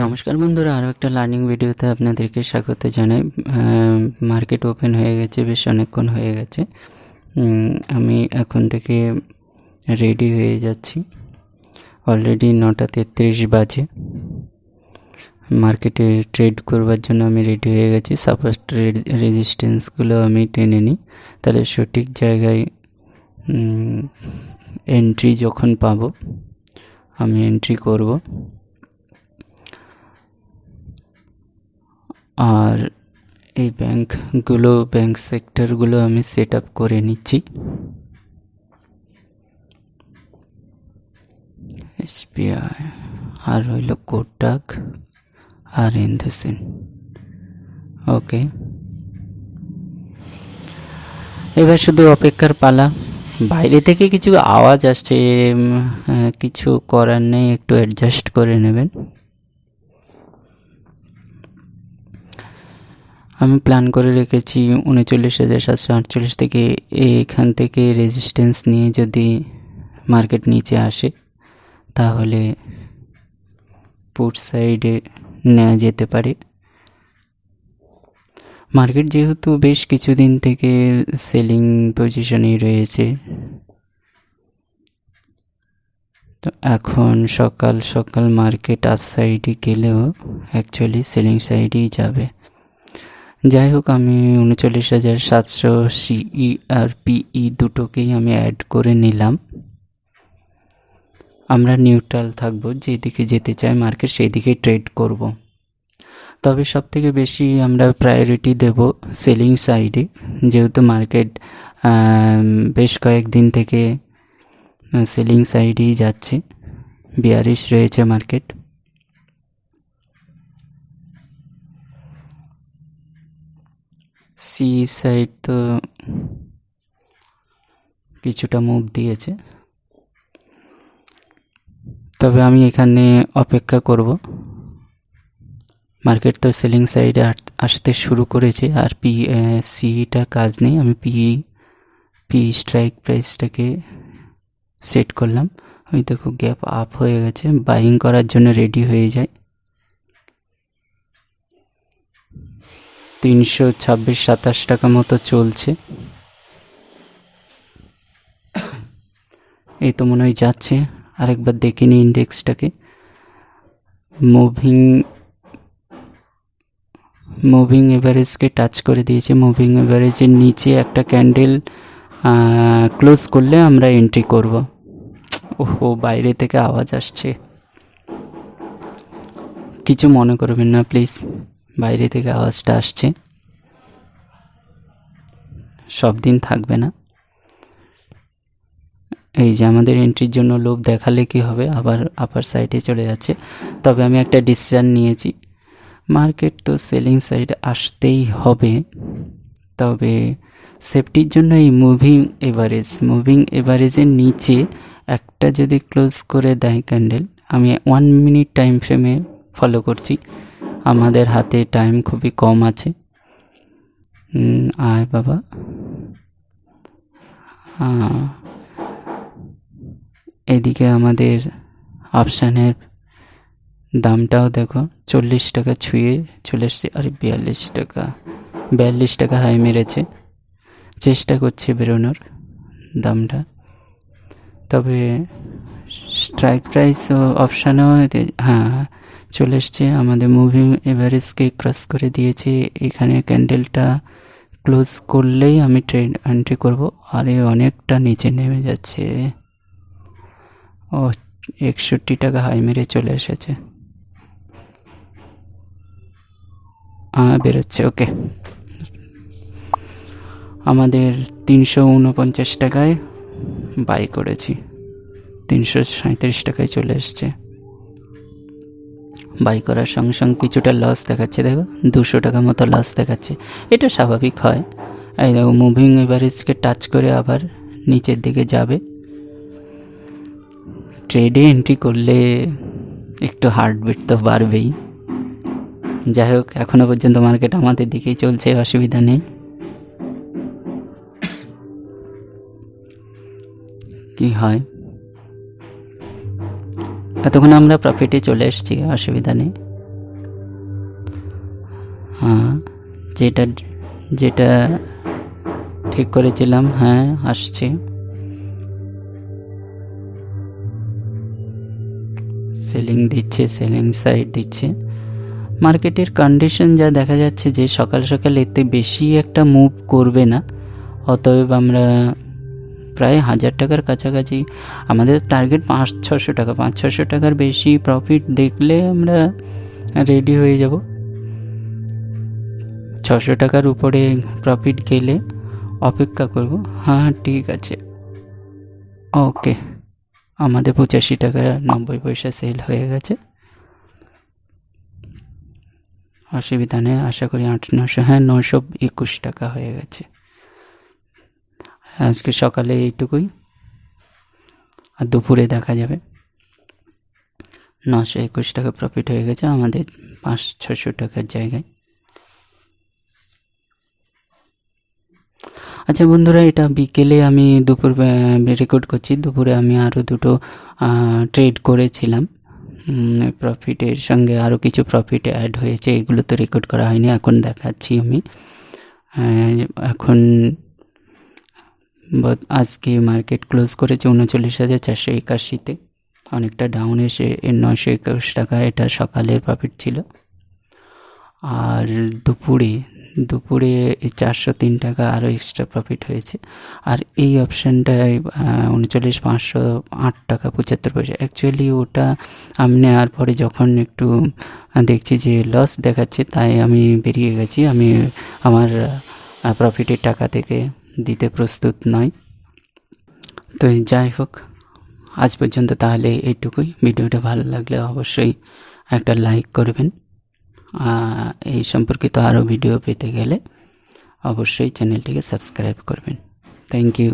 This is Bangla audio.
নমস্কার বন্ধুরা, আরও একটা লার্নিং ভিডিওতে আপনাদেরকে স্বাগত জানাই। মার্কেট ওপেন হয়ে গেছে, বেশ অনেকক্ষণ হয়ে গেছে। আমি এখন থেকে রেডি হয়ে যাচ্ছি। অলরেডি 9:33 বাজে। মার্কেটে ট্রেড করবার জন্য আমি রেডি হয়ে গেছি। সাপোজ রেজিস্ট্যান্সগুলো আমি টেনে নিই, তাহলে সঠিক জায়গায় এন্ট্রি যখন পাবো আমি এন্ট্রি করব। আর এই ব্যাংক সেক্টরগুলো আমি সেট আপ করে নিচ্ছি। SBI আর রইল কোটাক আর ইন্দুসিন। ওকে, এবার শুধু অপেক্ষার পালা। বাইরে থেকে কিছু আওয়াজ আসছে, কিছু করার নেই, একটু অ্যাডজাস্ট করে নেবেন। আমি প্ল্যান করে রেখেছি 39,748 থেকে এখান থেকে রেজিস্ট্যান্স নিয়ে যদি মার্কেট নিচে আসে তাহলে পুট সাইডে নেওয়া যেতে পারে। মার্কেট যেহেতু বেশ কিছুদিন থেকে সেলিং পজিশনেই রয়েছে, তো এখন সকাল সকাল মার্কেট আপসাইডে গেলেও অ্যাকচুয়ালি সেলিং সাইডেই যাবে। যাই হোক, আমি 39,700 সিই আর পিই দুটোকেই আমি অ্যাড করে নিলাম। আমরা নিউট্রাল থাকবো, যেদিকে যেতে চাই মার্কেট সেই দিকে ট্রেড করব। তবে সব থেকে বেশি আমরা প্রায়োরিটি দেব সেলিং সাইডে, যেহেতু মার্কেট বেশ কয়েকদিন থেকে সেলিং সাইডেই যাচ্ছে, বিয়ারিশ রয়েছে মার্কেট। সি সাইড তো কিছুটা মুভ দিয়েছে, তবে আমি এখানে অপেক্ষা করব। মার্কেট তো সেলিং সাইডে আসতে শুরু করেছে, আর সিটা কাজ নেই। আমি পি স্ট্রাইক প্রাইসটাকে সেট করলাম। ওই দেখো গ্যাপ আপ হয়ে গেছে, বাইং করার জন্য রেডি হয়ে যায়। 326-27 টাকা মতো চলছে। এই তো মনে হয় যাচ্ছে। আরেকবার দেখে নিই ইন্ডেক্সটাকে। মুভিং এভারেজকে টাচ করে দিয়েছে। মুভিং এভারেজের নিচে একটা ক্যান্ডেল ক্লোজ করলে আমরা এন্ট্রি করব। ওহো, বাইরে থেকে আওয়াজ আসছে, কিছু মনে করবেন না প্লিজ। বাইরে থেকে আওয়াজটা আসছে, সব দিন থাকবে না। এই যে আমাদের এন্ট্রির জন্য লোভ দেখালে কি হবে, আবার আপার সাইডে চলে যাচ্ছে। তবে আমি একটা ডিসিশন নিয়েছি, মার্কেট তো সেলিং সাইডে আসতেই হবে। তবে সেফটির জন্য এই মুভিং এভারেজের নিচে একটা যদি ক্লোজ করে দেয় ক্যান্ডেল, আমি 1 মিনিট টাইম ফ্রেমে ফলো করছি। আমাদের হাতে টাইম খুবই কম আছে। আয় বাবা, এদিকে আমাদের অপশানের দামটাও দেখো 40 টাকা ছুঁয়ে চলে এসছে। আর 42 টাকা হাই মেরেছে। চেষ্টা করছে বেরোনোর দামটা, তবে স্ট্রাইক প্রাইস ও অপশানেও চলে এসছে। আমাদের মুভিং এভারেজকে ক্রস করে দিয়েছে। এখানে ক্যান্ডেলটা ক্লোজ করলেই আমি ট্রেড এন্ট্রি করব। আর অনেকটা নিচে নেমে যাচ্ছে। ও 61 টাকা হাই মেরে চলে এসেছে, বেরোচ্ছে। ওকে, আমাদের 349 টাকায় বাই করেছি, 337 টাকায় চলে এসছে। বাই করার সঙ্গে সঙ্গে কিছুটা লস দেখাচ্ছে, দেখো 200 টাকা মতো লস দেখাচ্ছে। এটা স্বাভাবিক হয়। এই দেখো মুভিং এভারেজকে টাচ করে আবার নিচের দিকে যাবে। ট্রেডে এন্ট্রি করলে একটু হার্টবিট তো বাড়বেই। যাই হোক, এখনও পর্যন্ত মার্কেট আমাদের দিকেই চলছে, অসুবিধা নেই। কি হয়, এতক্ষণ আমরা প্রফিটে চলে এসেছি, অসুবিধা নেই। হ্যাঁ, যেটা যেটা ঠিক করেছিলাম, হ্যাঁ আসছে। সেলিং দিচ্ছে, সেলিং সাইড দিচ্ছে। মার্কেটের কন্ডিশন যা দেখা যাচ্ছে যে সকাল সকাল এতে বেশি একটা মুভ করবে না, অতএব আমরা প্রায় 1000 টাকার কাছাকাছি, আমাদের টার্গেট 500-600 টাকা, 500-600 টাকার বেশি প্রফিট দেখলে আমরা রেডি হয়ে যাব। 600 টাকার উপরে প্রফিট গেলে অপেক্ষা করব। হ্যাঁ ঠিক আছে, ওকে। আমাদের 85 টাকা 90 পয়সা সেল হয়ে গেছে, অসুবিধা নেই। আশা করি 800-900, হ্যাঁ 921 টাকা হয়ে গেছে। আজকে সকালে এইটুকুই, আর দুপুরে দেখা যাবে। 921 টাকা প্রফিট হয়ে গেছে আমাদের 500-600 টাকার জায়গায়। আচ্ছা বন্ধুরা, এটা বিকেলে আমি দুপুর রেকর্ড করছি, দুপুরে আমি আরও দুটো ট্রেড করেছিলাম। প্রফিটের সঙ্গে আরও কিছু প্রফিট অ্যাড হয়েছে, এগুলো তো রেকর্ড করা হয়নি, এখন দেখাচ্ছি আমি। এখন আজকে মার্কেট ক্লোজ করেছে 39,481-তে, অনেকটা ডাউন এসে 921 টাকা এটা সকালের প্রফিট ছিল। আর দুপুরে 403 টাকা আরও এক্সট্রা প্রফিট হয়েছে। আর এই অপশানটায় 39,508 টাকা 75 পয়সা। অ্যাকচুয়ালি ওটা আমি নেওয়ার পরে যখন একটু দেখছি যে লস দেখাচ্ছে, তাই আমি বেরিয়ে গেছি। আমি আমার প্রফিটের টাকা থেকে দিতে প্রস্তুত নই। তো যাই হোক, আজ পর্যন্ত তাহলে এইটুকুই। ভিডিওটা ভালো লাগলে অবশ্যই একটা লাইক করবেন। এই সম্পর্কিত আরও ভিডিও পেতে গেলে অবশ্যই চ্যানেলটিকে সাবস্ক্রাইব করবেন। Thank you.